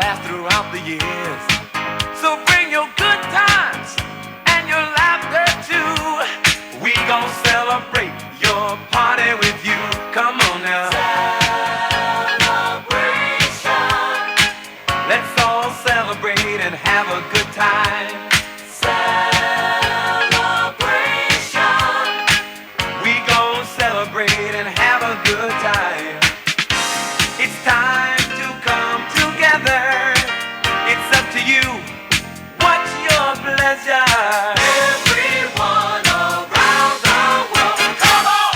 last throughout the years. So bring your good times and your laughter too. We gon' celebrate your party with you. Come on now. Celebration. Let's all celebrate and have a good time. Celebration. We gon' celebrate and have a good time. It's time to come together. It's up to you. What's your pleasure? Everyone around the world, come on!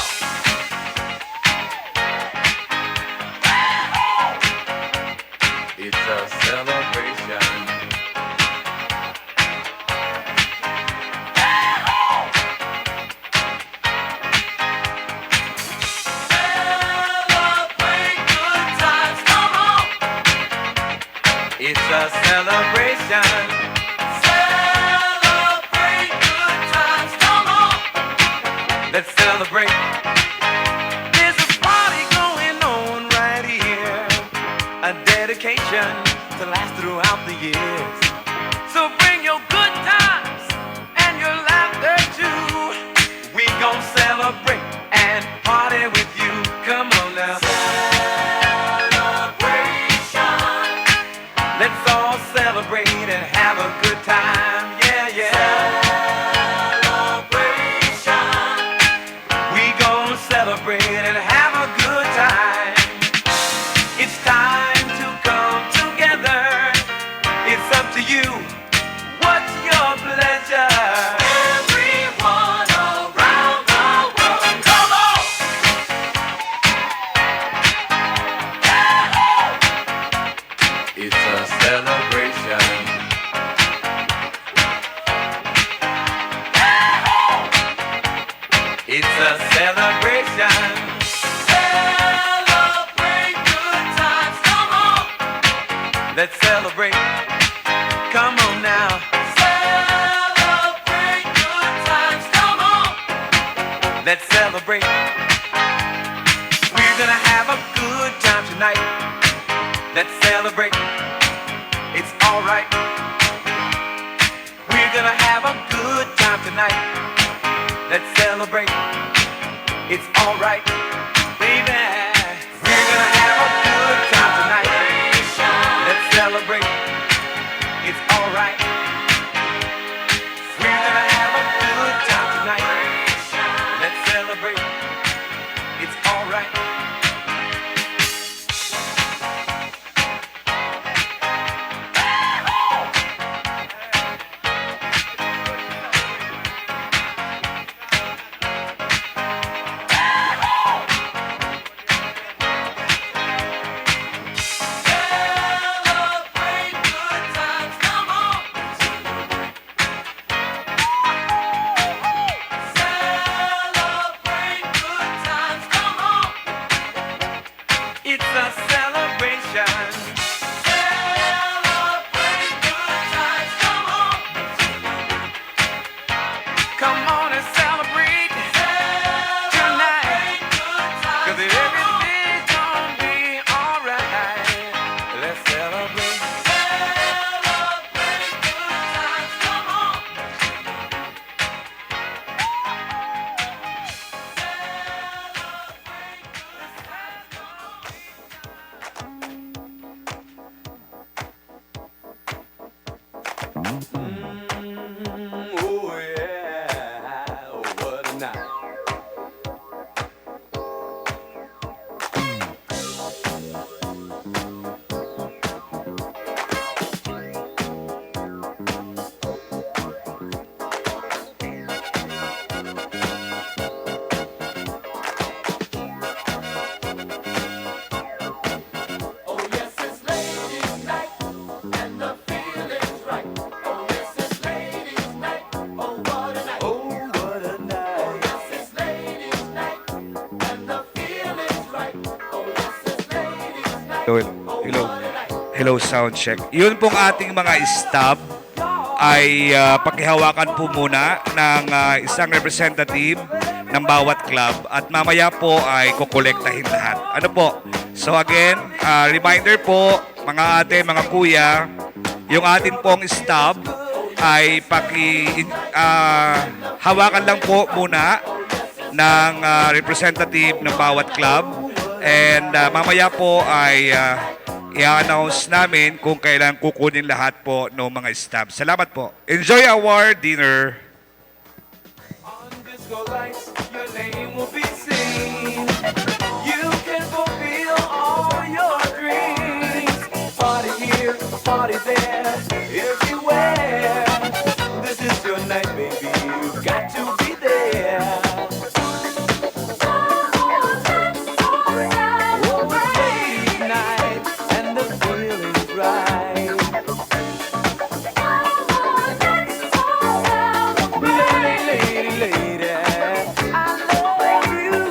It's a celebration. Celebrate good times, come on! It's a celebration. Celebrate good times, come on! Let's celebrate. There's a party going on right here. A dedication to last throughout the years. So bring your good times and your laughter too. We gon' celebrate and party with you. Come on now. Celebration. Let's all celebrate and have a good time. Yeah, yeah. Celebration. We gon' celebrate and have a good time. It's time to come together. It's up to you. What's your pleasure? Everyone around the world, come on! It's a celebration. It's a celebration. Celebrate good times, come on! Let's celebrate. Come on now. Celebrate good times, come on! Let's celebrate. We're gonna have a good time tonight. Let's celebrate. It's alright. We're gonna have a good time tonight. Let's celebrate. It's alright, baby. We're gonna have a good time tonight. Let's celebrate. It's alright. We're gonna have a good time tonight. Let's celebrate. It's alright. Celebrate good times, come on! Celebrate good times, come on! It's a celebration. Celebrate good times, come on! Come on and celebrate tonight. 'Cause everything's gonna be alright. Let's celebrate. Celebrate good times, come on! Oh yeah, oh, what a night. Oh yes, it's ladies' night and the feeling's right. Oh yes, it's ladies' night. Oh what a night. Oh what a night. Oh yes, it's ladies' night and the feeling's right. Oh yes, it's ladies' night. Hello, hello. Hello, sound check. Yun pong ating mga stab ay pakihawakan po muna ng isang representative ng bawat club at mamaya po ay kukolektahin lahat. Ano po? So again, reminder po, mga ate, mga kuya, yung atin pong stub ay hawakan lang po muna ng representative ng bawat club. And mamaya po ay i-announce namin kung kailan kukunin lahat po ng mga stub. Salamat po. Enjoy our dinner. On disco lights, your name will be seen. You can fulfill all your dreams. Party here, party there, everywhere. This is your night, baby. You've got to be there. Oh, it's late night and the feeling's right. Lady, lady, I love you.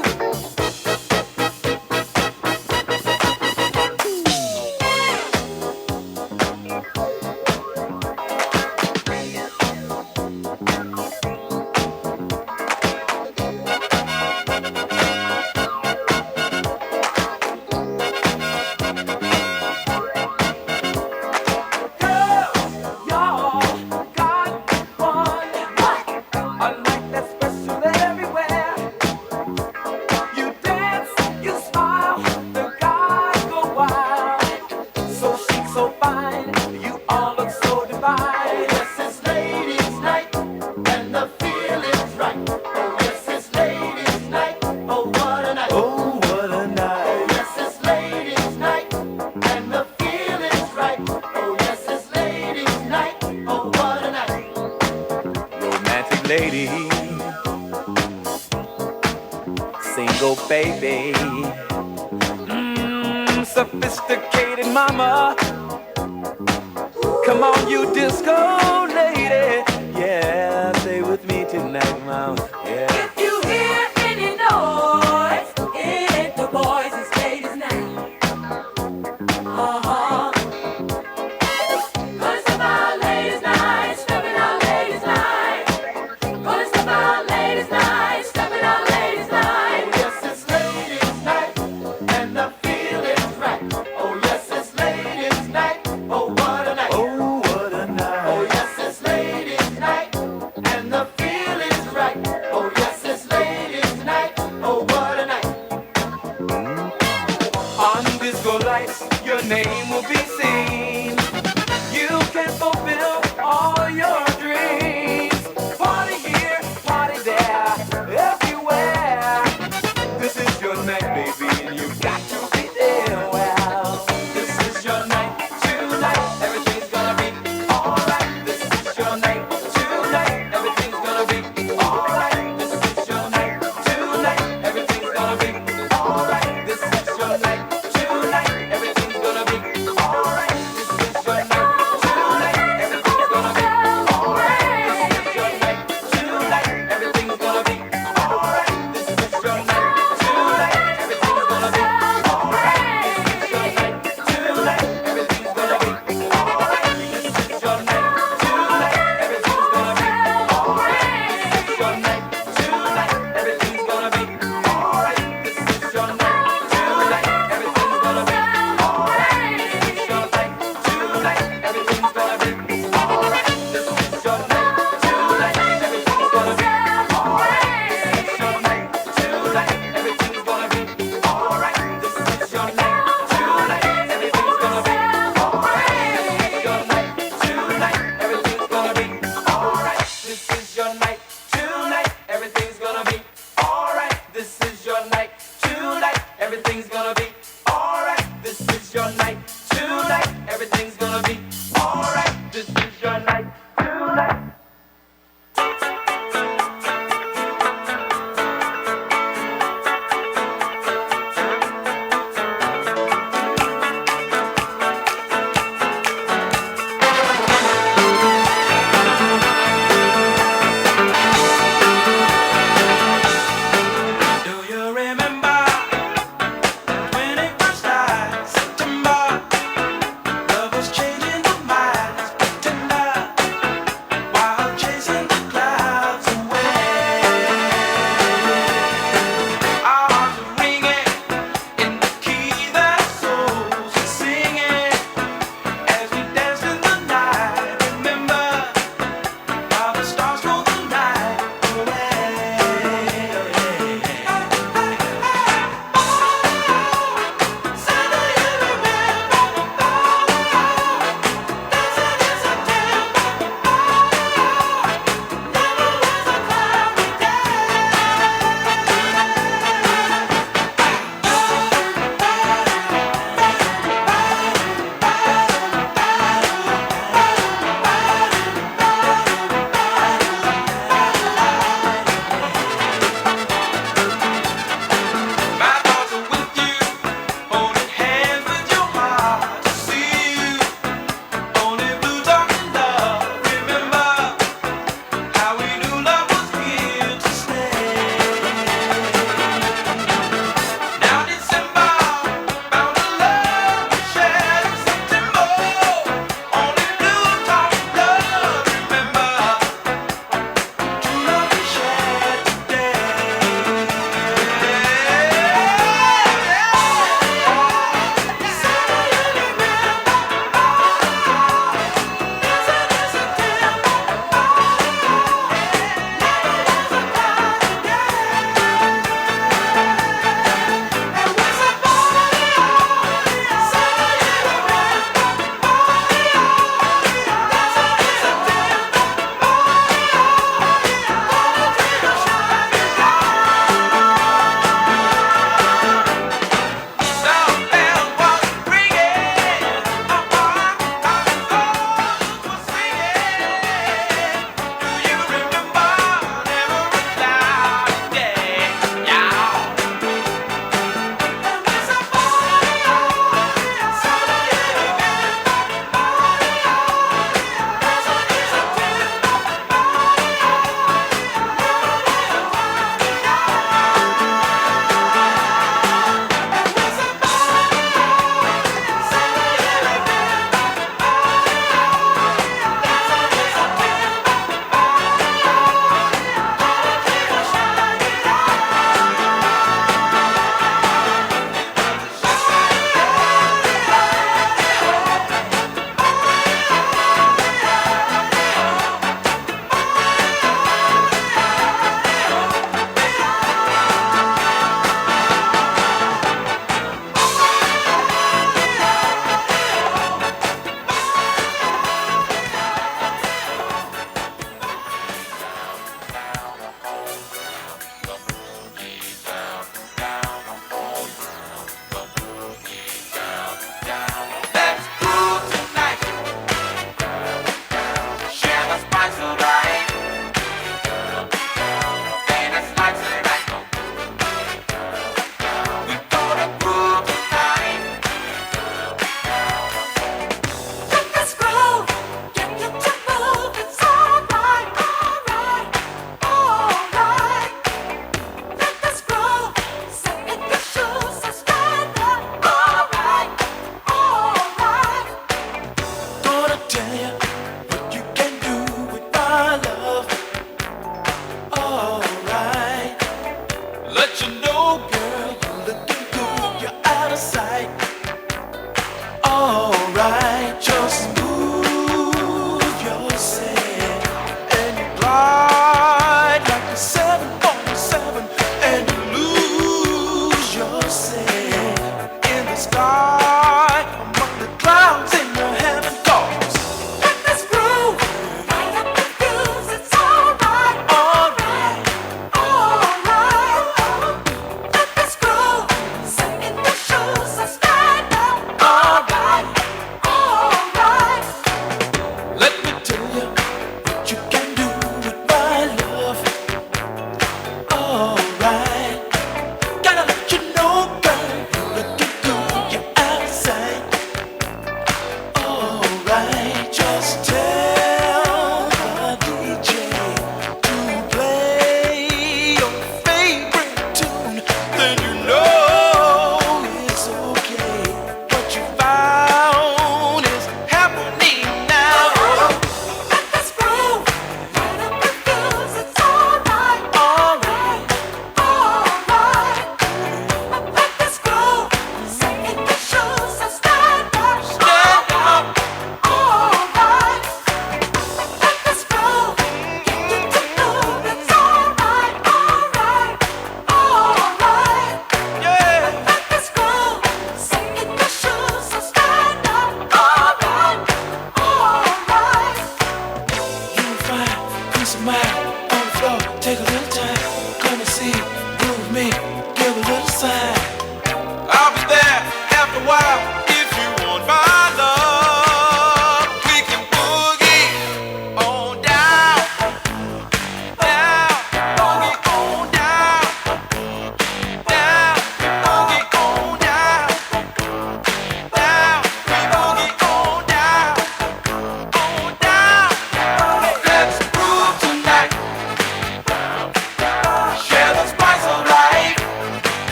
Y'all got one. A night that's special everywhere. You dance, you smile, the guys go wild. So chic, so fine, you all look so divine. Yes, it's ladies' night, and the feeling's right. Oh, yes, it's ladies' night. Oh, what a night. Oh, what a night. Oh, yes, it's ladies' night, and the feeling's right. Oh, yes, it's ladies' night. Oh, what a night. Romantic lady, single baby, sophisticated mama. Come on, you disco lady, yeah, stay with me tonight, mama. Yeah. If you hear any noise, it ain't the boys, it's ladies' night. Uh-huh. Gonna step out ladies' night, stepping out ladies' night. Gonna step out ladies' night, stepping out ladies' night. Yes, it's ladies' night, and the feeling's right. Oh, yes, it's ladies' night. Oh, what a night. Oh, what a night. Oh, yes, it's ladies' night, and the feeling's right.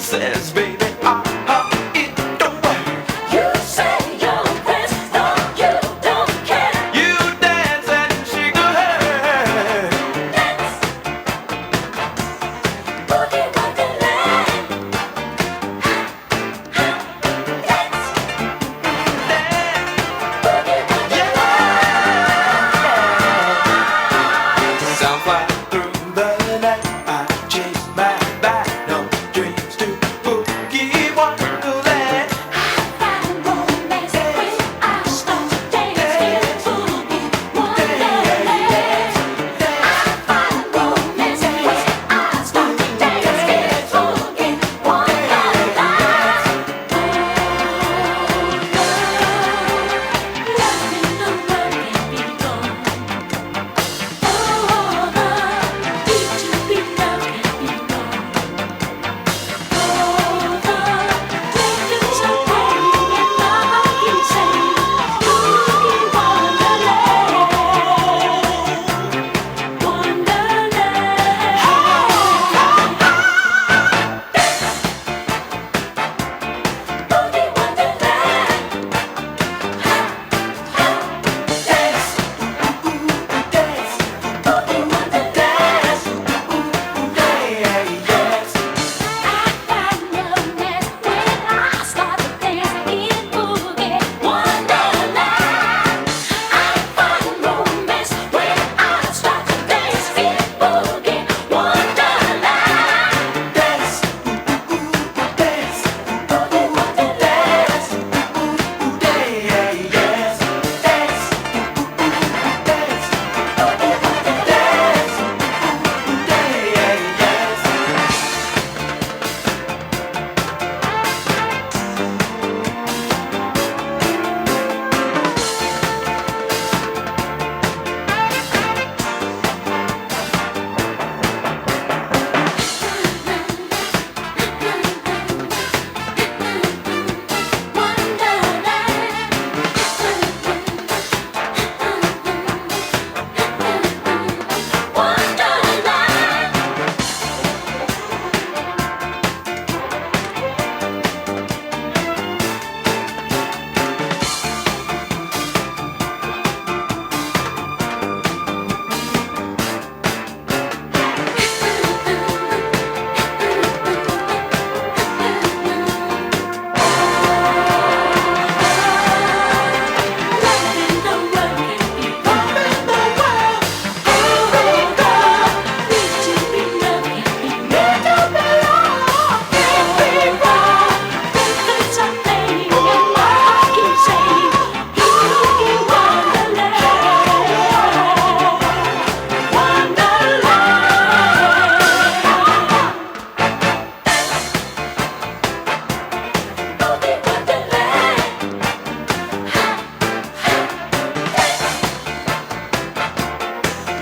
says, baby, it don't work. You say your prayers, no, you don't care. You dance and shake your head. Dance, boogie wonderland. Dance, boogie wonderland. Somewhere through the night, I chase my back, no dreams to boogie wonderland. Find romance when I start to dance in boogie wonderland. I find romance when I start to dance in boogie wonderland. Nothing the world can be done. Oh, the need to be loved can be done. Oh, the records are playing and Mama keeps saying, Boogie Wonderland, Boogie Wonderland. Dance, dance, Boogie Wonderland. yes. I find romance when I start to dance in Boogie Wonderland. I find romance when I start to dance in Boogie Wonderland. Dance, dance, Boogie Wonderland. yes. Dance, dance, Boogie Wonderland. yes. Wonderland. Nothing the world can be done. Oh, God, need to be loved can be done. Everyone, records are playing and Mama keeps saying, Boogie Wonderland, Wonderland. Boogie Wonderland.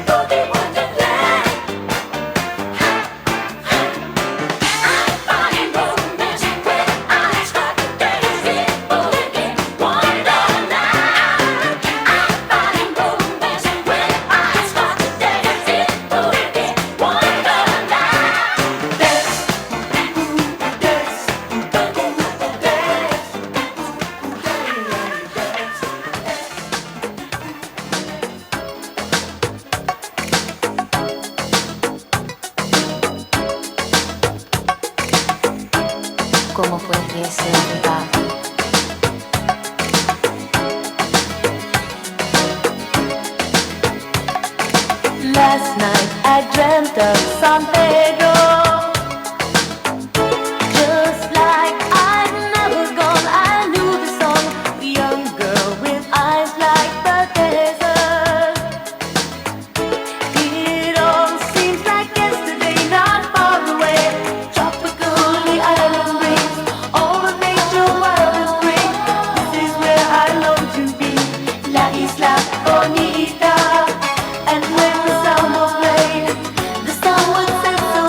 Boogie Wonderland. I find romance when I start to dance in Boogie Wonderland. I find romance when I start to dance in Boogie Wonderland. Dance, Boogie Wonderland. ¿Cómo fue que se llegaba? Last night I dreamt of San Pedro, just like I'd never gone. I knew the song, the young girl with eyes like the desert. It all seems like yesterday, not far away. Tropical, the island breeze, all the nature wild and free. This is where I long to be, La Isla Bonita. And when the summer played, the sun would set so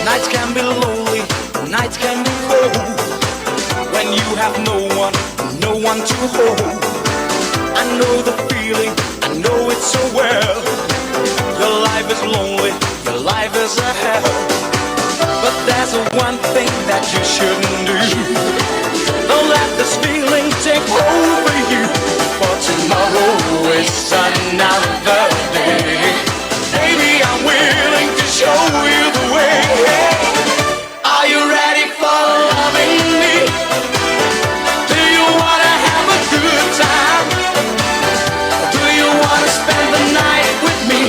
Nights can be lonely, nights can be cold. When you have no one to hold. I know the feeling, I know it so well. Your life is lonely, your life is a hell. But there's one thing that you shouldn't do. Don't let this feeling take over you. For tomorrow is another day. Baby, I'm willing to show you the way. Are you ready for loving me? Do you wanna have a good time? Do you wanna spend the night with me?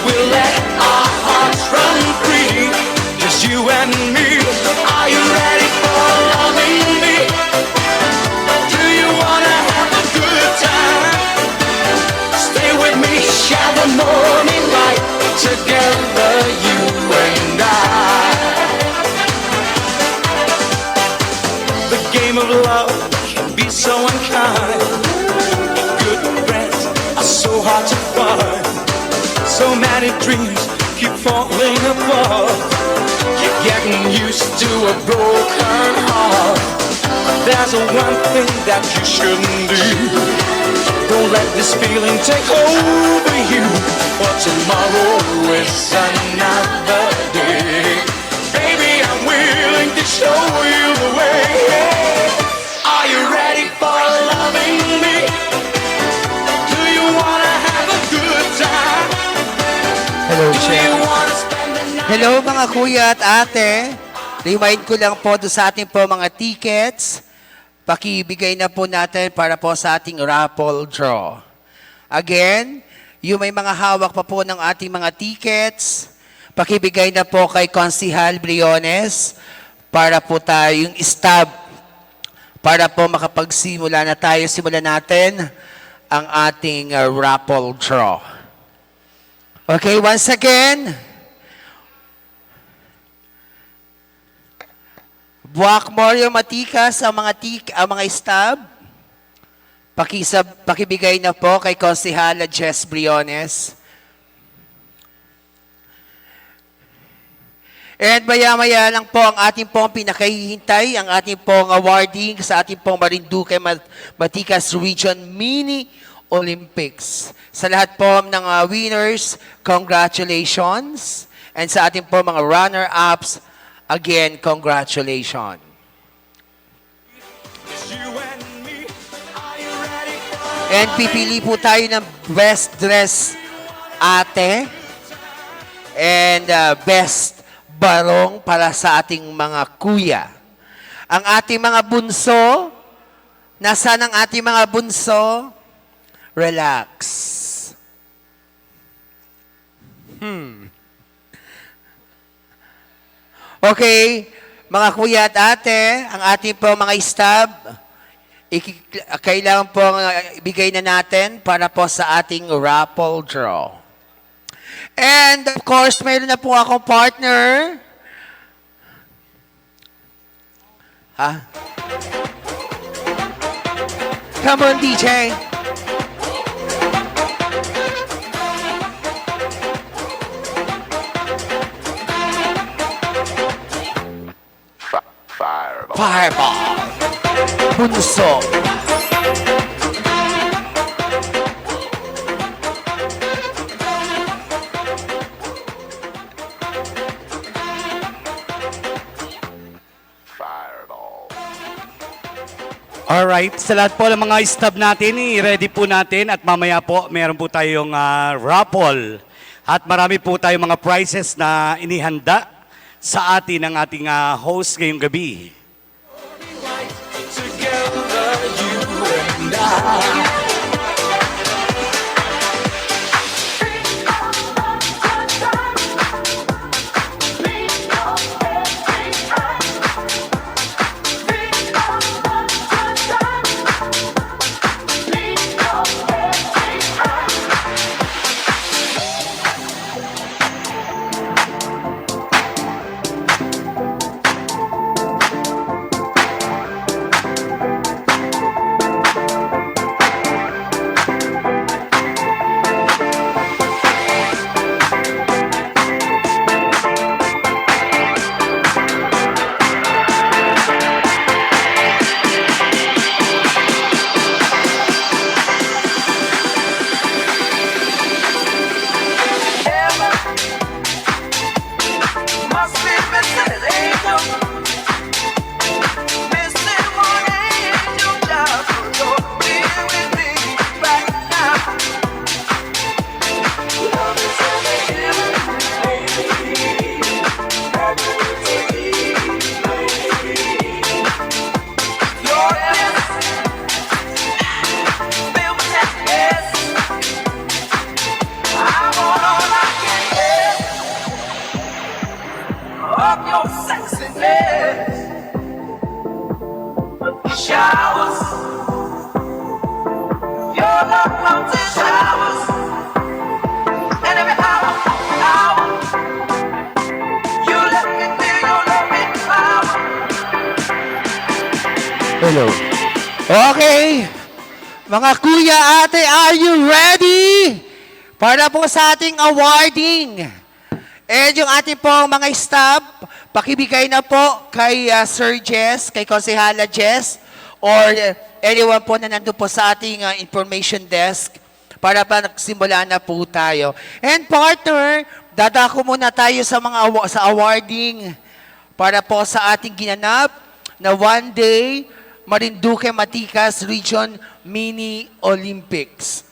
We'll let our hearts run free, just you and me. Are you ready for loving me? Do you wanna have a good time? Stay with me, share the morning light together, you and I. The game of love can be so unkind. Good friends are so hard to find. So many dreams keep falling apart. You're getting used to a broken heart. There's one thing that you shouldn't do. Don't let this feeling take over you. For tomorrow is another day. Baby, I'm willing to show you the way. Are you ready for loving me? Do you wanna have a good time? Hello, Do Chef. you wanna spend the night? Hello mga kuya at ate. Remind ko lang po doon sa ating po mga tickets. Pakibigay na po natin para po sa ating raffle draw. Again, yung may mga hawak pa po ng ating mga tickets, pakibigay na po kay Konsihal Briones para po tayo yung stab para po makapagsimula na tayo. Simulan natin ang ating raffle draw. Okay, once again, Buwak Morio Matikas ang mga stab. Pakibigay na po kay Konsihala Jess Briones. And maya-maya lang po ang ating pong pinakahihintay, ang ating pong awarding sa ating pong Marinduque Matikas Region Mini Olympics. Sa lahat po ng winners, congratulations. And sa ating po mga runner-ups, again, congratulations. And pipili po tayo ng best dress ate and best barong para sa ating mga kuya. Ang ating mga bunso, nasaan ang ating mga bunso? Relax. Okay, mga kuya at ate, ang ating po mga stab, kailangan po ibigay na natin para po sa ating raffle draw. And of course, mayroon na po akong partner. Ha? Come on, DJ. Fireball. Bunso. Alright, sa lahat po ng mga stab natin, i-ready po natin at mamaya po meron po tayong raffle. At marami po tayong mga prizes na inihanda sa atin ng ating host ngayong gabi. Together, you and I. says, angel, missing one angel child, so you're here with me right now. Love is your yes, filled with that yes. I want all I can get of your sexiness. Showers, your love comes in showers, and every hour, you let me feel your loving power. Hello. Okay. Mga kuya, ate, are you ready? Para po sa ating awarding. And yung ating pong mga staff, pakibigay na po kay Sir Jess, kay Konsehala Jess, or anyone po na nandun po sa ating information desk para pa nagsimula na po tayo. And partner, dadako muna tayo sa mga sa awarding para po sa ating ginanap na one day Marinduque Maticas Region Mini Olympics.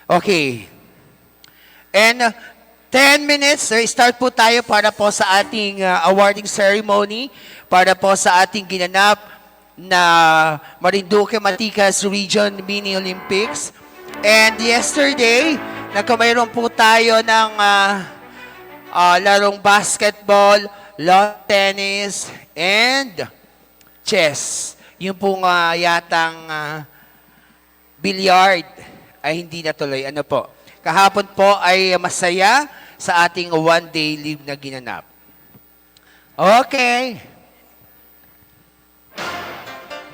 Okay. And 10 minutes, start po tayo para po sa ating awarding ceremony, para po sa ating ginanap na Marinduque Maticas Region Mini Olympics. And yesterday, nagkamayroon po tayo ng larong basketball, lawn tennis, and chess. Yung pong yatang billiard ay hindi natuloy. Ano po? Kahapon po ay masaya sa ating one-day leave na ginanap. Okay.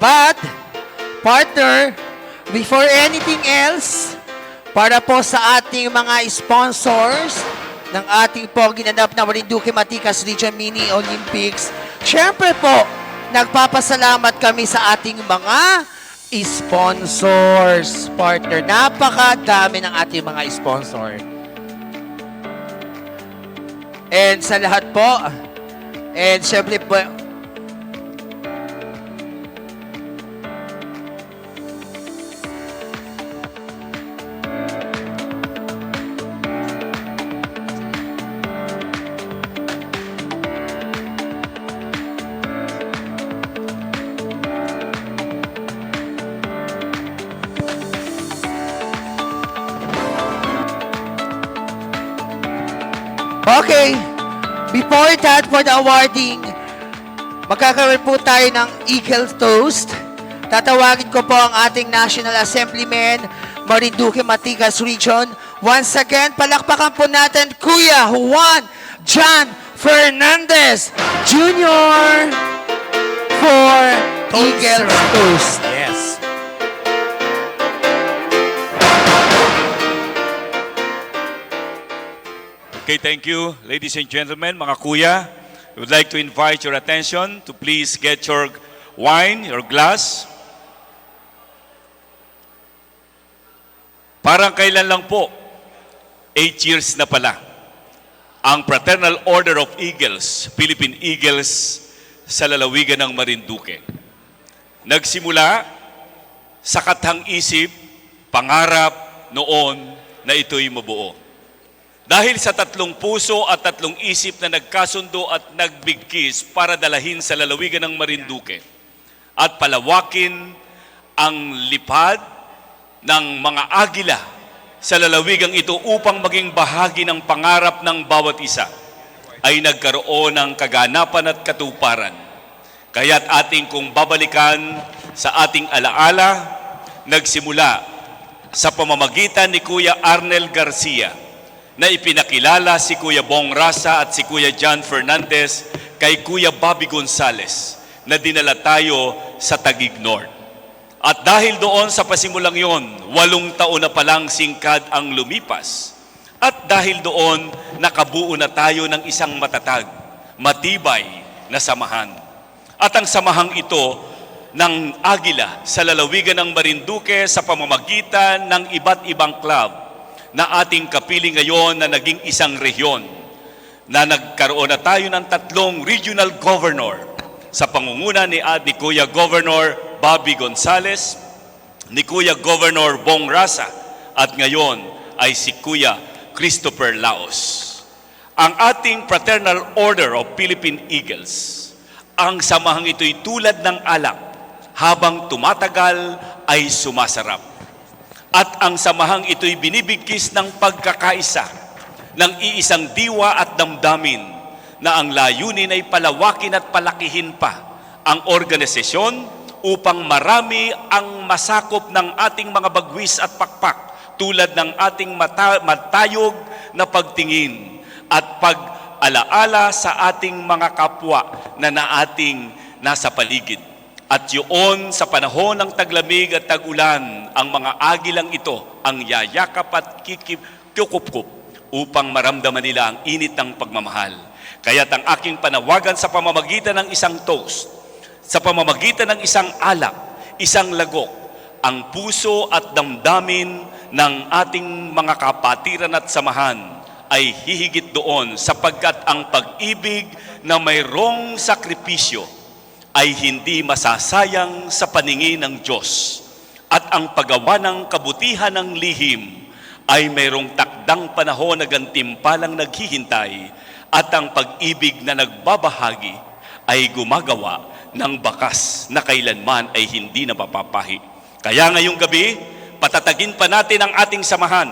But, partner, before anything else, para po sa ating mga sponsors ng ating po ginanap na Marinduque Maticas Region Mini Olympics, syempre po, nagpapasalamat kami sa ating mga sponsors, partner. Napakadami ng ating mga sponsor. And sa lahat po, and syempre po, okay, before that, for the awarding, magkakaroon po tayo ng Eagle Toast. Tatawagin ko po ang ating National Assemblyman, Marinduque Maticas Region. Once again, palakpakan po natin Kuya Juan John Fernandez Jr. for Eagle Toast. Yes. Okay, thank you, ladies and gentlemen, mga kuya. We would like to invite your attention to please get your wine, your glass. Parang kailan lang po, 8 years na pala, ang Fraternal Order of Eagles, Philippine Eagles, sa lalawigan ng Marinduque. Nagsimula sa kathang isip, pangarap noon na ito'y mabuo. Dahil sa 3 puso at 3 isip na nagkasundo at nagbigkis para dalahin sa lalawigan ng Marinduque at palawakin ang lipad ng mga agila sa lalawigang ito upang maging bahagi ng pangarap ng bawat isa, ay nagkaroon ng kaganapan at katuparan. Kaya't ating kung babalikan sa ating alaala, nagsimula sa pamamagitan ni Kuya Arnel Garcia na ipinakilala si Kuya Bong Rasa at si Kuya John Fernandez kay Kuya Bobby Gonzales na dinala tayo sa Taguig North. At dahil doon sa pasimulang yon, 8 taon na palang singkad ang lumipas. At dahil doon, nakabuo na tayo ng isang matatag, matibay na samahan. At ang samahang ito, ng Agila sa lalawigan ng Marinduque sa pamamagitan ng iba't ibang club na ating kapili ngayon na naging isang rehiyon, na nagkaroon na tayo ng 3 regional governor sa pangunguna ni Kuya Governor Bobby Gonzales, ni Kuya Governor Bong Rasa, at ngayon ay si Kuya Christopher Laos. Ang ating Fraternal Order of Philippine Eagles, ang samahang ito'y tulad ng alak, habang tumatagal ay sumasarap. At ang samahang ito'y binibigkis ng pagkakaisa ng iisang diwa at damdamin na ang layunin ay palawakin at palakihin pa ang organisasyon upang marami ang masakop ng ating mga bagwis at pakpak tulad ng ating matayog na pagtingin at pag-alaala sa ating mga kapwa na naating nasa paligid. At yun sa panahon ng taglamig at tagulan, ang mga agilang ito ang yayakap at kikupkup upang maramdaman nila ang init ng pagmamahal. Kaya't ang aking panawagan sa pamamagitan ng isang toast, sa pamamagitan ng isang alak, isang lagok, ang puso at damdamin ng ating mga kapatiran at samahan ay hihigit doon sapagkat ang pag-ibig na mayroong sakripisyo ay hindi masasayang sa paningin ng Diyos, at ang paggawa ng kabutihan ng lihim ay mayroong takdang panahon na gantimpalang naghihintay, at ang pag-ibig na nagbabahagi ay gumagawa ng bakas na kailanman ay hindi napapapahi. Kaya ngayong gabi, patatagin pa natin ang ating samahan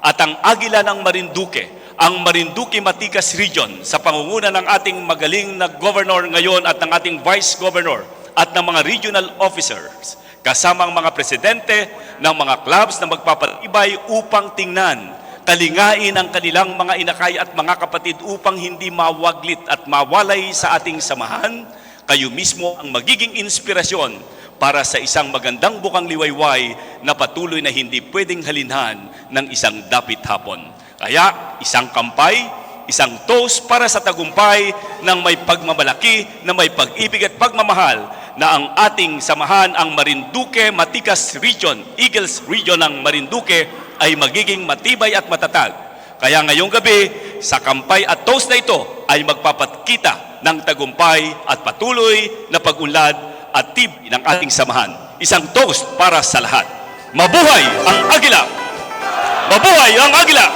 at ang Agila ng Marinduque, ang Marinduque Matigas Region sa pangunguna ng ating magaling na governor ngayon at ng ating vice governor at ng mga regional officers, kasama ang mga presidente ng mga clubs na magpapatibay upang tingnan, talingain ang kanilang mga inakay at mga kapatid upang hindi mawaglit at mawalay sa ating samahan. Kayo mismo ang magiging inspirasyon para sa isang magandang bukang liwayway na patuloy na hindi pwedeng halinhan ng isang dapit hapon. Kaya isang kampay, isang toast para sa tagumpay ng may pagmamalaki, na may pag-ibig at pagmamahal, na ang ating samahan, ang Marinduque Matigas Region, Eagles Region ng Marinduque, ay magiging matibay at matatag. Kaya ngayong gabi, sa kampay at toast na ito ay magpapatkita ng tagumpay at patuloy na pag-unlad at tibay ng ating samahan. Isang toast para sa lahat. Mabuhay ang Agila! Mabuhay ang Agila!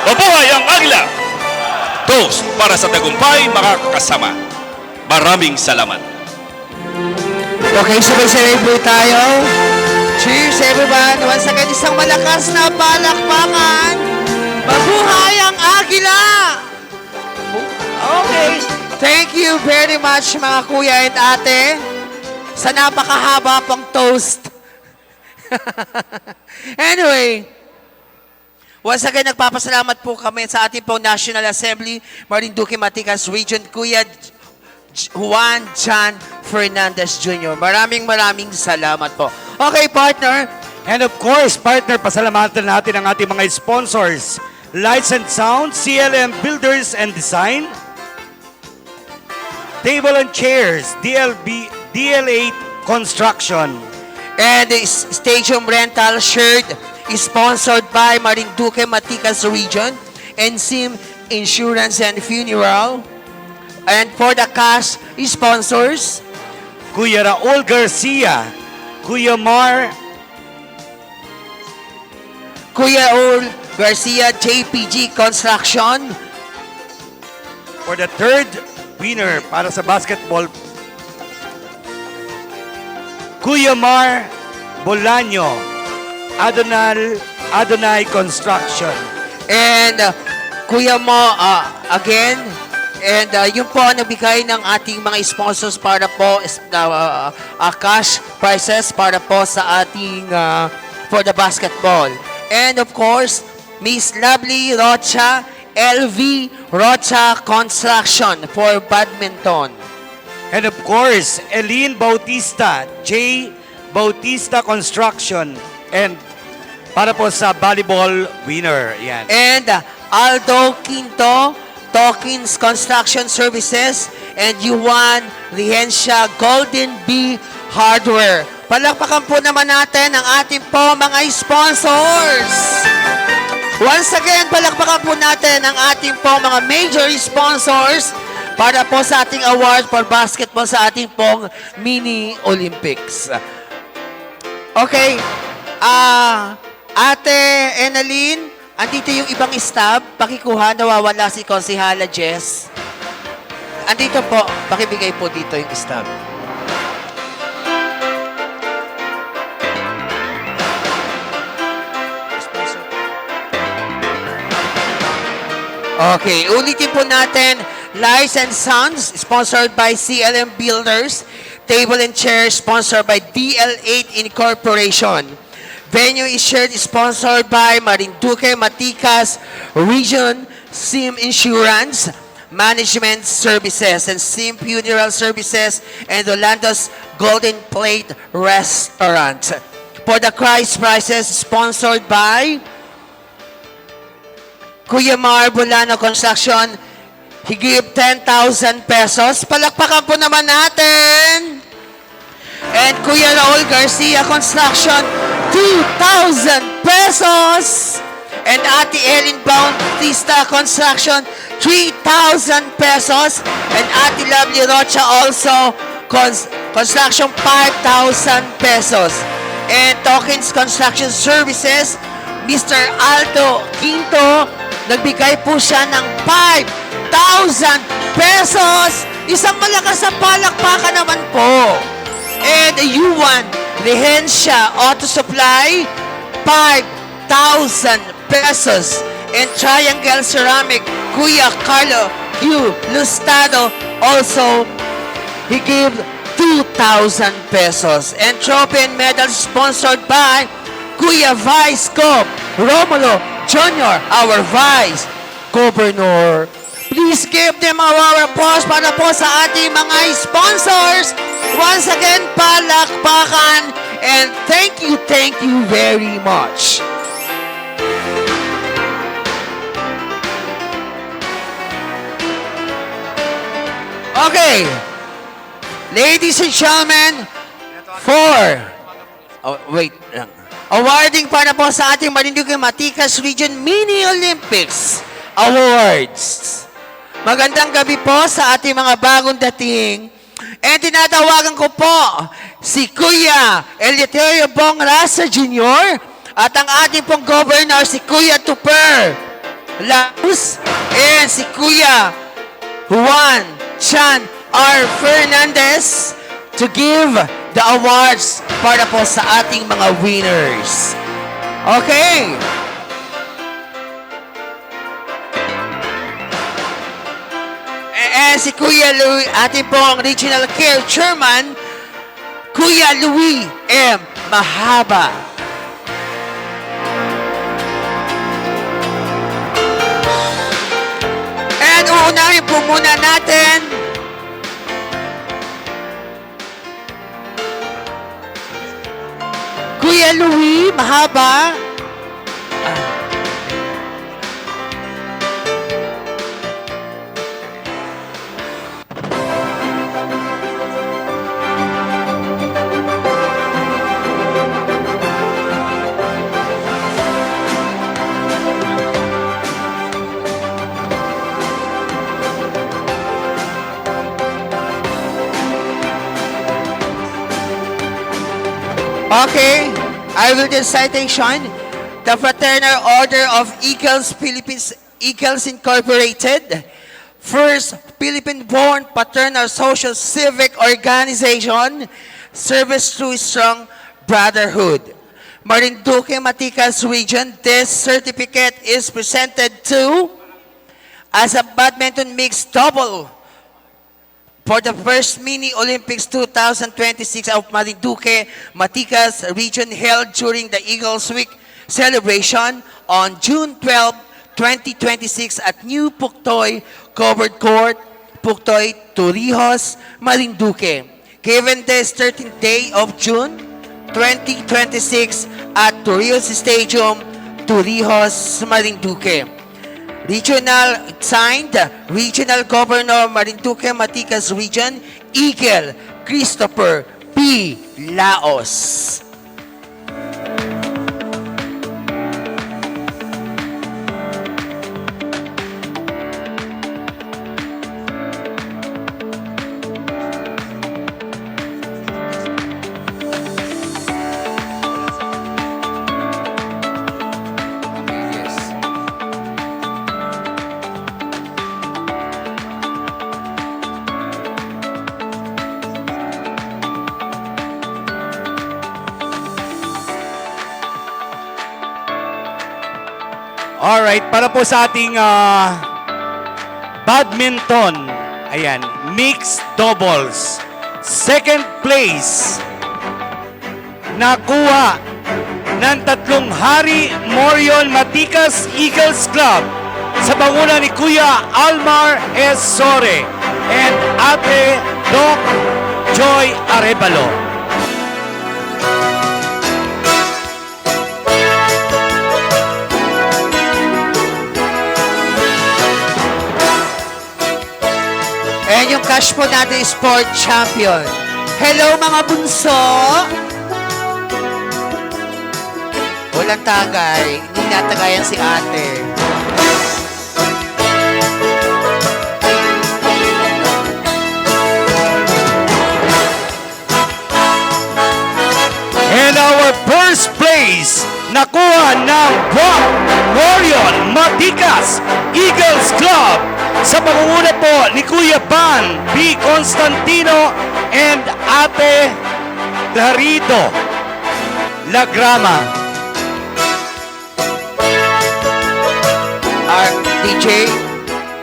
Mabuhay ang Agila! Toast para sa tagumpay, mga kasama. Maraming salamat. Okay, sabay-sabay po tayo. Cheers everyone! Once again, isang malakas na palakpakan. Mabuhay ang Agila! Okay, thank you very much mga kuya at ate sa napakahaba pang toast. Anyway, once again, nagpapasalamat po kami sa ating pong National Assembly, Marinduque Matigas Region, Kuya Juan John Fernandez Jr. Maraming salamat po. Okay, partner. And of course, partner, pasalamatan natin ang ating mga sponsors. Lights and Sound, CLM Builders and Design, Table and Chairs, DL8 Construction, And the stadium rental shirt is sponsored by Marinduque Matigas Region and Sim Insurance and Funeral. And for the cash sponsors, Kuya Raul Garcia, Kuya Mar, Kuya Ol Garcia, JPG Construction, for the third winner para sa basketball, Kuya Mar Bolaño, Adonai Construction. and Kuya Mo again. And yun po ang nabigay ng ating mga sponsors para po cash prizes para po sa ating for the basketball. And of course, Miss Lovely Rocha, LV Rocha Construction for badminton. And of course, Eileen Bautista, J. Bautista Construction. And para po sa volleyball winner. Yan. And Aldo Quinto, Dawkins Construction Services, and Juan Lihencia, Golden Bee Hardware. Palakpakan po naman natin ang ating po mga sponsors. Once again, palakpakan po natin ang ating po mga major sponsors para po sa ating award for basketball sa ating pong mini Olympics. Okay. Ate Enaline, andito yung ibang staff. Pakikuha, nawawala si Konsihala Jess. Andito po, pakibigay po dito yung staff. Okay, ulitin po natin. Lights and Sounds, sponsored by CLM Builders. Table and Chairs, sponsored by DL8 Incorporation. Venue is shared, sponsored by Marinduque, Maticas, Region, SIM Insurance, Management Services, and SIM Funeral Services, and Orlando's Golden Plate Restaurant. For the Christ Prizes, sponsored by Kuya Mar Bulano Construction, he gave 10,000 pesos. Palakpakan po naman natin. And Kuya Raul Garcia Construction, 2,000 pesos. And Ate Ellen Bautista Construction, 3,000 pesos. And Ate Lovely Rocha also, Construction, 5,000 pesos. And Tokens Construction Services, Mr. Aldo Quinto, nagbigay po siya ng 5,000 pesos. Isang malakas na palakpakan naman po. And Yuan Rehencia Auto Supply, 5,000 pesos. And Triangle Ceramic, Kuya Carlo Q. Lustado, also, he gave 2,000 pesos. And trophy and medal sponsored by Kuya Vice Cop Romulo Jr., our Vice Governor. Please give them our applause para po sa ating mga sponsors. Once again, palakpakan. And thank you very much. Okay. Ladies and gentlemen, wait lang. Awarding para po sa ating Marinduque Maticas Region Mini Olympics Awards. Magandang gabi po sa ating mga bagong dating. And tinatawagan ko po si Kuya Eleuterio Bong Rasa Jr. at ang ating pong governor si Kuya Tuper Laus and si Kuya Juan Chan R. Fernandez to give the awards para po sa ating mga winners. Okay. Si Kuya Louie, ating pong Regional Care Chairman, Kuya Louie M. Mahaba. And uunahin po muna natin Kuya Louie Mahaba. Okay, I will do citation. The Fraternal Order of Eagles Philippines, Eagles Incorporated, first Philippine-born fraternal social civic organization, service through strong brotherhood. Marinduque Maticas Region, this certificate is presented to as a badminton mixed double for the first Mini Olympics 2026 of Marinduque, Maticas Region held during the Eagles Week celebration on June 12, 2026 at New Puktoy Covered Court, Puktoy, Torrijos, Marinduque. Given this 13th day of June 2026 at Torrijos Stadium, Torrijos, Marinduque. Regional signed, Regional Governor Marinduque Maticas Region, Eagle Christopher P. B. Laos. Alright, para po sa ating badminton, ayan, mixed doubles. Second place, nakuha ng tatlong hari Morion Matikas Eagles Club sa panguna ni Kuya Almar S. Sore and Ate Doc Joy Arevalo. And yung cash po natin is sport champion. Hello mga bunso! Walang tagay. Hindi natagayan si ate. And our first place, nakuha ng Brock Morion Matikas Eagles Club sa pangunguna po ni Kuya Ban B. Constantino and Ate Clarito Lagrama. DJ,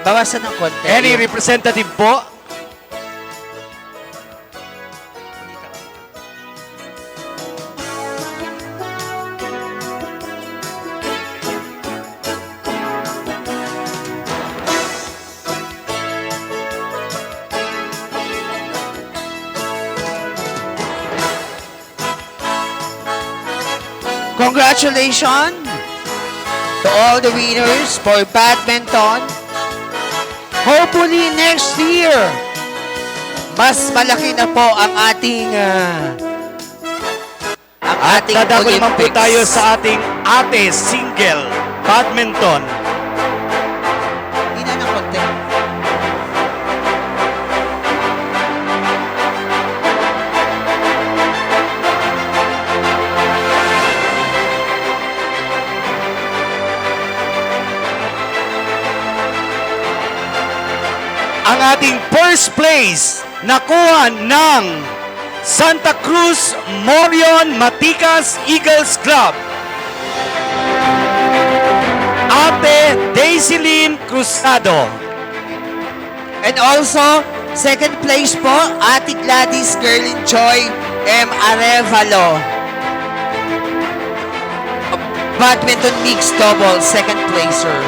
bawasan ng konti. Any representative po? Congratulations to all the winners for badminton. Hopefully next year, mas malaki na po ang ating At dadako naman po Olympics. tayo sa ating ate single badminton. Hindi na ng konti. Ang ating first place nakuha ng Santa Cruz Morion Matikas Eagles Club. Ate Daisy Lynn Cruzado. And also, second place po, Ate Gladys Gerlin Joy M. Arevalo. Badminton mixed double, second placer.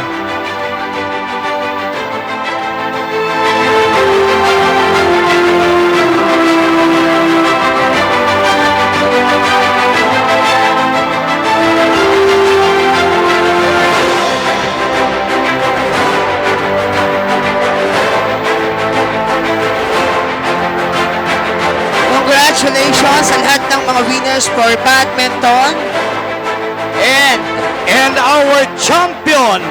Congratulations sa lahat ng mga winners for badminton. And our champion,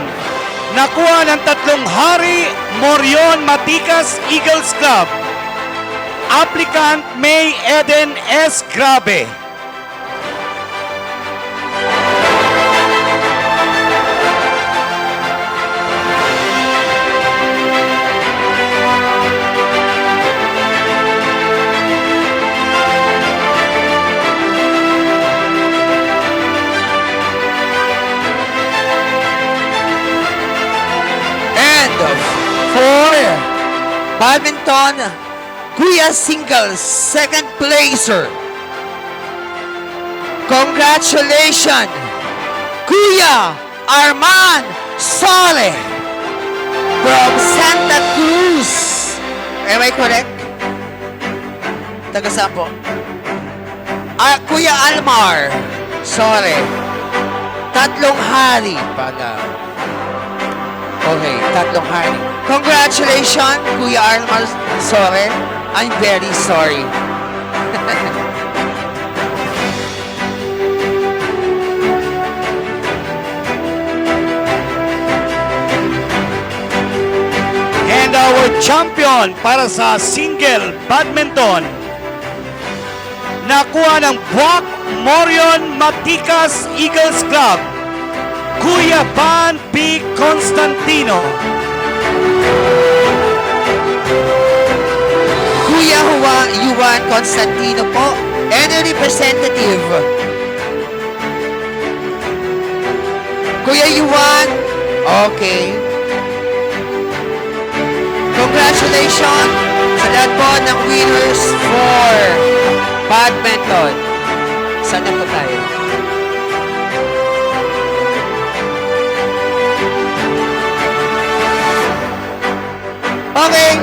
nakuha ng tatlong hari Morion Matikas Eagles Club. Applicant May Eden S. Grabe. For badminton, Kuya Singles, second placer. Congratulations, Kuya Arman Sole from Santa Cruz. Am I correct? Taga saan po? Kuya Almar Sole. Tatlong hari pala. Okay, tatlong hari. Congratulations, Kuya Armar Sore. I'm very sorry. champion para sa single badminton. Nakuha ng Buwak Morion Matikas Eagles Club, Kuya Van B. Constantino. Kuya Juan Constantino po, and a representative. Kuya Juan, okay. Congratulations sa lahat po ng winners for badminton. Sana po tayo. Okay.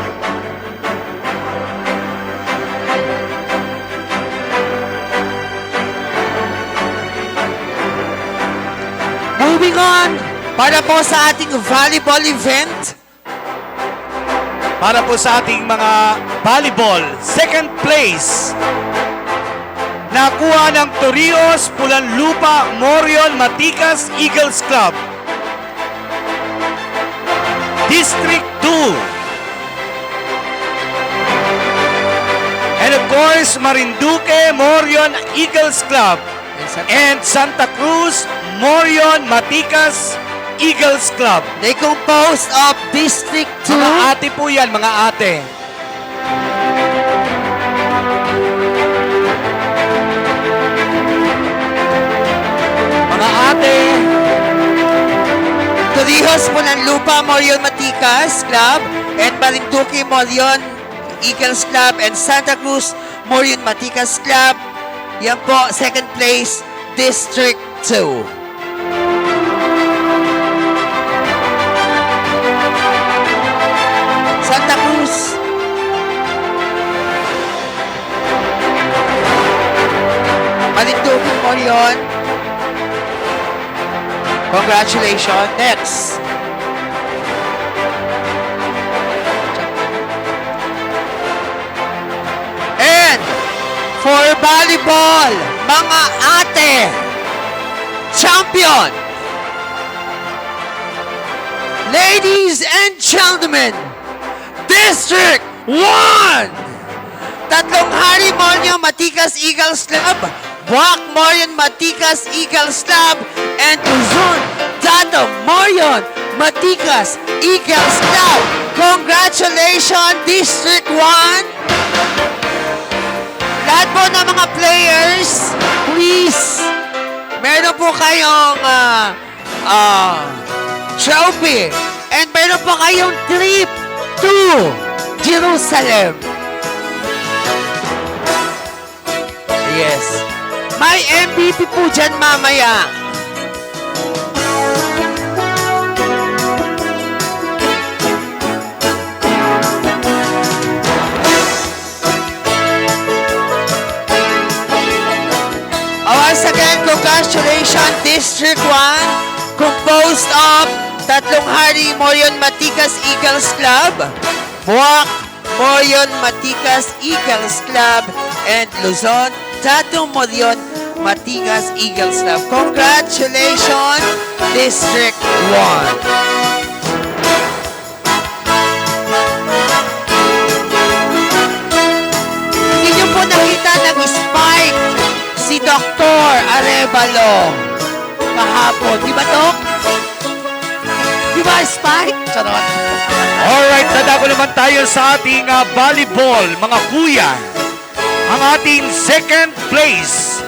Moving on, para po sa ating volleyball event. Para po sa ating mga volleyball, second place. Nakuha ng Torrijos Pulanlupa Morion Matikas Eagles Club, District 2. And of course, Marinduque Morion Eagles Club and Santa Cruz Morion Matikas Eagles Club. They composed of District 2. Mga ate po yan, mga ate. Mga ate. Torrijos Pulanlupa Morion Matikas Club and Marinduque Morion Eagles Club and Santa Cruz Morion Matikas Club. Yan po, second place, District 2. Santa Cruz. Marinduque Morion. Congratulations. Next. And for volleyball, mga ate, champion. Ladies and gentlemen, District 1! Tatlong Hari Morion Matikas Eagles Club, Buwak Morion Matikas Eagles Club, and Luzon Tato Morion Matikas Eagles Club. Congratulations, District 1! Lahat po ng mga players, please, meron po kayong trophy, and meron po kayong trip to Jerusalem. Yes. May MVP po dyan mamaya. Once again, congratulations, District 1, composed of Tatlong Hari Morion Matikas Eagles Club, Buwak Morion Matikas Eagles Club, and Luzon Tato Morion Matikas Eagles Club. Congratulations, District 1. Hindi niyo po nakita nag-spike si Dr. Arevalo kahapon. Di ba, Doc? Di ba, Spike? Charot. Alright, dadako naman tayo sa ating volleyball, mga kuya. Ang ating second place.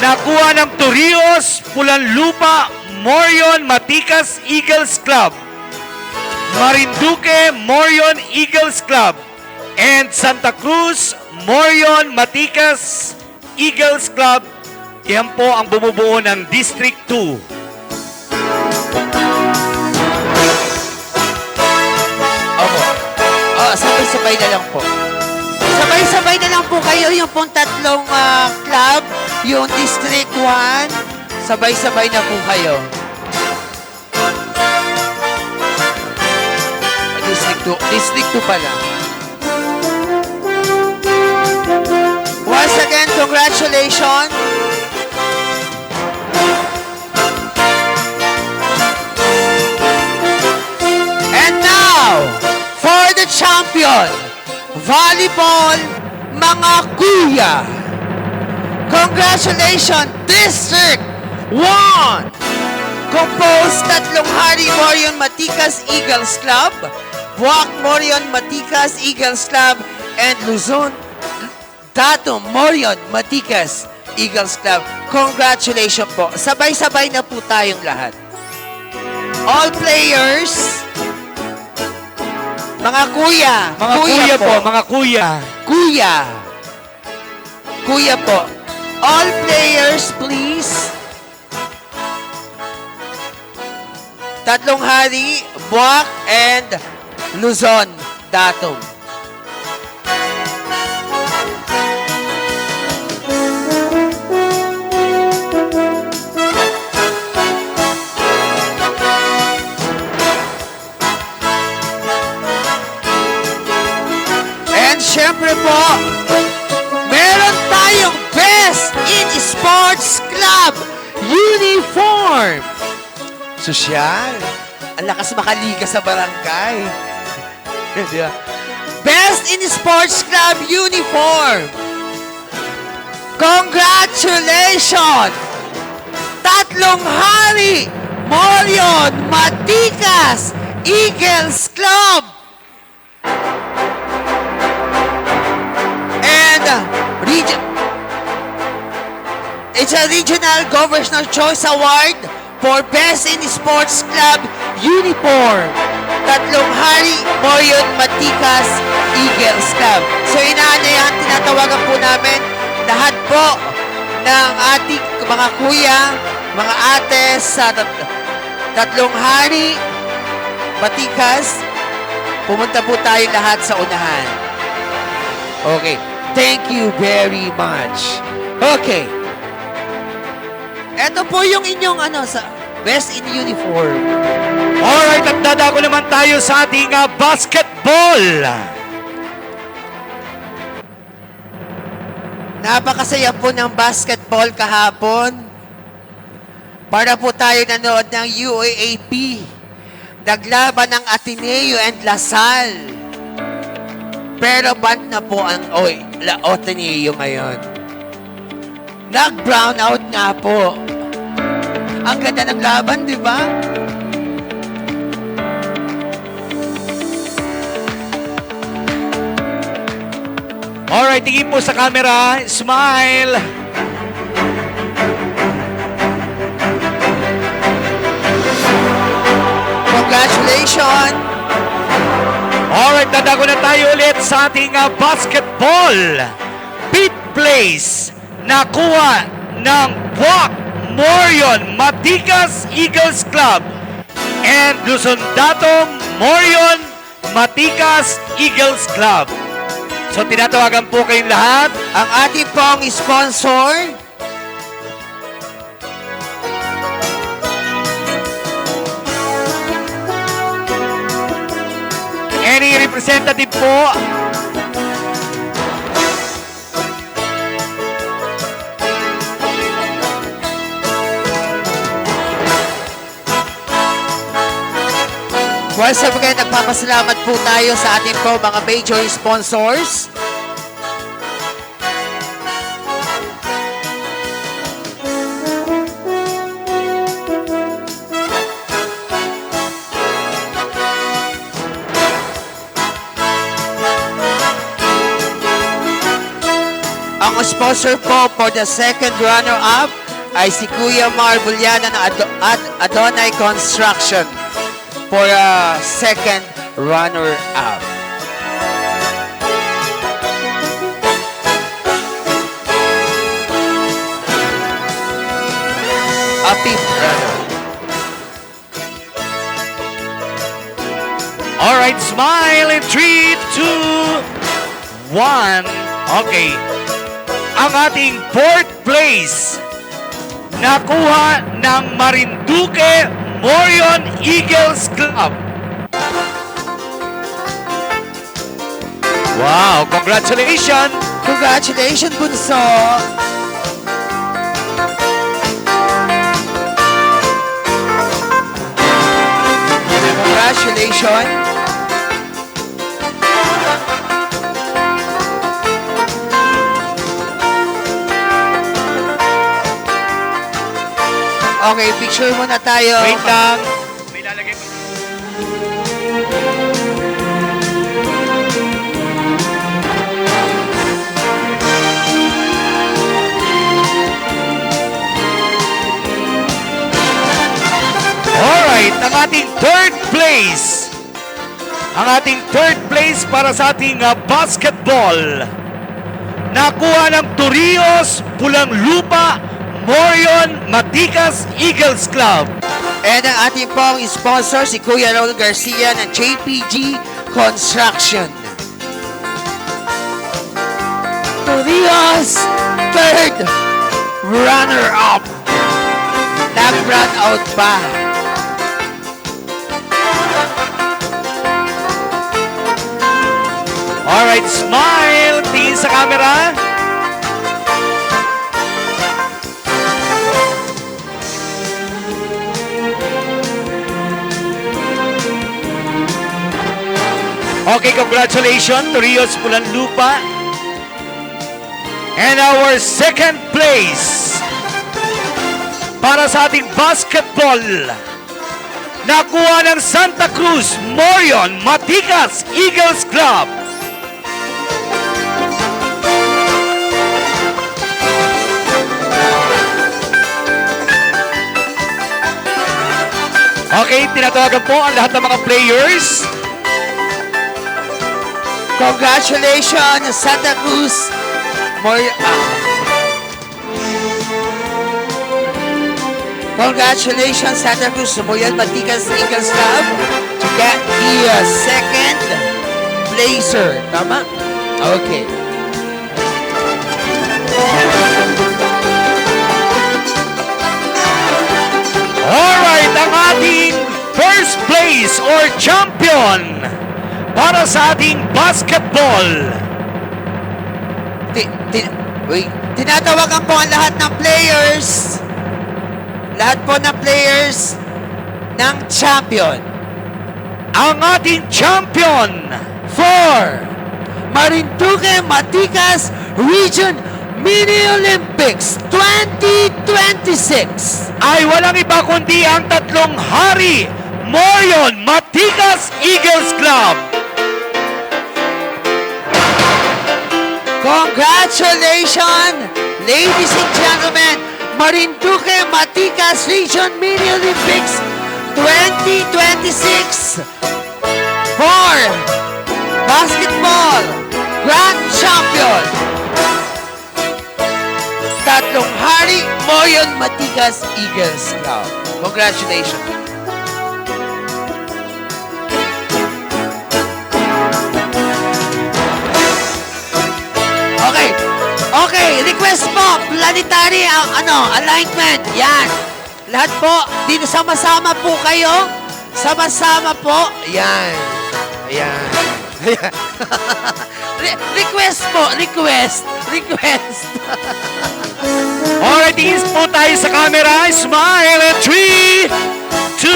Nakuha ng Torrijos Pulanlupa Morion Matikas Eagles Club, Marinduque Morion Eagles Club, and Santa Cruz Morion Matikas Eagles Club. Yan po ang bumubuo ng District 2. Opo. Sabay-sabay na lang po. Sabay-sabay na lang po kayo yung pong tatlong club, yung District 1. Sabay-sabay na po kayo. District 2 pala. Once again, congratulations. And now, Morion Volleyball, mga kuya. Congratulations, District 1! Composed tatlong hari Morion Matikas Eagles Club, Buwak Morion Matikas Eagles Club, and Luzon Datum Morion Matikas Eagles Club. Congratulations po. Sabay-sabay na po tayong lahat. All players, mga kuya. Mga kuya po, mga kuya. Kuya. Kuya po. All players, please. Tatlong hari, Buwak and Luzon Datum. And syempre po, meron tayong Best in Sports Club Uniform. Sosyal. Ang lakas makaliga sa barangay. Di ba? Best in Sports Club Uniform. Congratulations! Tatlong hari, Morion Matikas Eagles Club. And it's a Regional Governor's Choice Award for Best in Sports Club Uniform. Tatlong hari, Morion Matikas Eagles Club. So inaanayan, tinatawagan po namin lahat po ng ating mga kuya, mga ate sa tatlong hari, Matikas. Pumunta po tayo lahat sa unahan. Okay. Thank you very much. Okay. Ito po yung inyong sa Best in Uniform. Alright, at dadako naman tayo sa ating basketball. Napakasaya po ng basketball kahapon. Para po tayo nanood ng UAAP. Naglaban ng Ateneo and Lasal. Pero band na po ang Ateneo ngayon. Nag-brown out nga po. Ang ganda ng laban, di ba? Alright, tingin po sa camera. Smile. Congratulations! Alright, dadako na tayo ulit sa ating basketball. Fifth place, nakuha ng Buwak Morion Matikas Eagles Club and Luzon Datum Morion Matikas Eagles Club. So tinatawagan po kayong lahat. Ang ating pong sponsor, Any representative po. once again, nagpapasalamat po tayo sa ating po mga major sponsors. Ang sponsor po for the second runner-up ay si Kuya Mar Bulyana ng Adonai Construction for a second runner-up. A fifth runner. Alright, smile in 3, 2, 1. Okay. Ang ating fourth place nakuha ng Marinduque Morion Eagles Club. Wow, congratulations! Congratulations, Bunso! Congratulations! Okay, picture muna tayo. Wait lang. May lalagay pa. Alright, ang ating third place. Ang ating third place para sa ating basketball. Nakuha ng Torrijos, Pulang Lupa, Morion, Matikas, Eagles Club. And ang ating pong sponsor, si Kuya Raul Garcia ng JPG Construction. Torrijos, third runner-up. Nag-run out pa. Alright, smile. Tingin sa camera. Okay, congratulations, Torrijos, Pulang Lupa. And our second place para sa ating basketball. Nakuha ng Santa Cruz, Morion, Matikas, Eagles Club. Okay, tinatawagan po ang lahat ng mga players. Congratulations, Santa Cruz. Congratulations, Santa Cruz, Moyan Matikas Eagles Club to get the second placer. Tama? Okay. Alright, ang ating first place or champion para sa ating basketball. Wait, tinatawagan po ang lahat ng players. Lahat po ng players ng champion. Ang ating champion For Marinduque Matikas Region Mini Olympics 2026. ay walang iba kundi ang tatlong hari, Morion, Matikas, Eagles Club. Congratulations, ladies and gentlemen, Marinduque Matikas Region Mini Olympics 2026 for basketball grand champion. Tatlong hari, Moyon Matikas Eagles Club. Congratulations. Okay. Okay, request po, planetary alignment. Yan. Lahat po, dito sama-sama po kayo. Sama-sama po. Yan. Ayan. Ayan. Request po, request. Alright, tingin po tayo sa camera. Smile at 3, 2,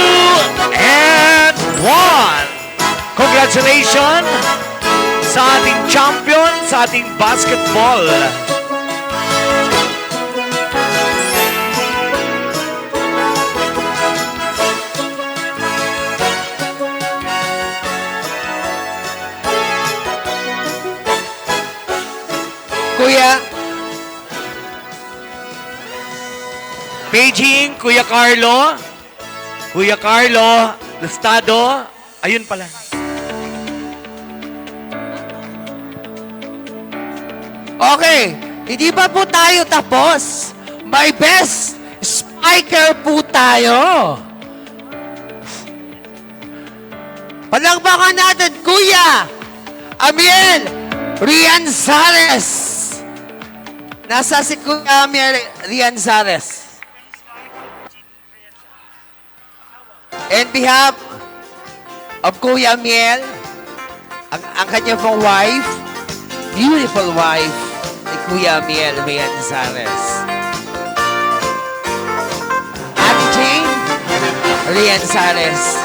and 1. Congratulations sa ating champion, sa ating basketball. Kuya, Beijing, Kuya Carlo. Kuya Carlo, Lustado. Ayun pala. okay, hindi pa po tayo tapos. May best spiker po tayo. Palakpakan natin, Kuya Amiel Rianzares. Nasa si Kuya Amiel Rianzares. In behalf of Kuya Amiel, ang kanya pong wife, beautiful wife, ni Kuya Amiel Rianzares. Ate Jane Rianzares.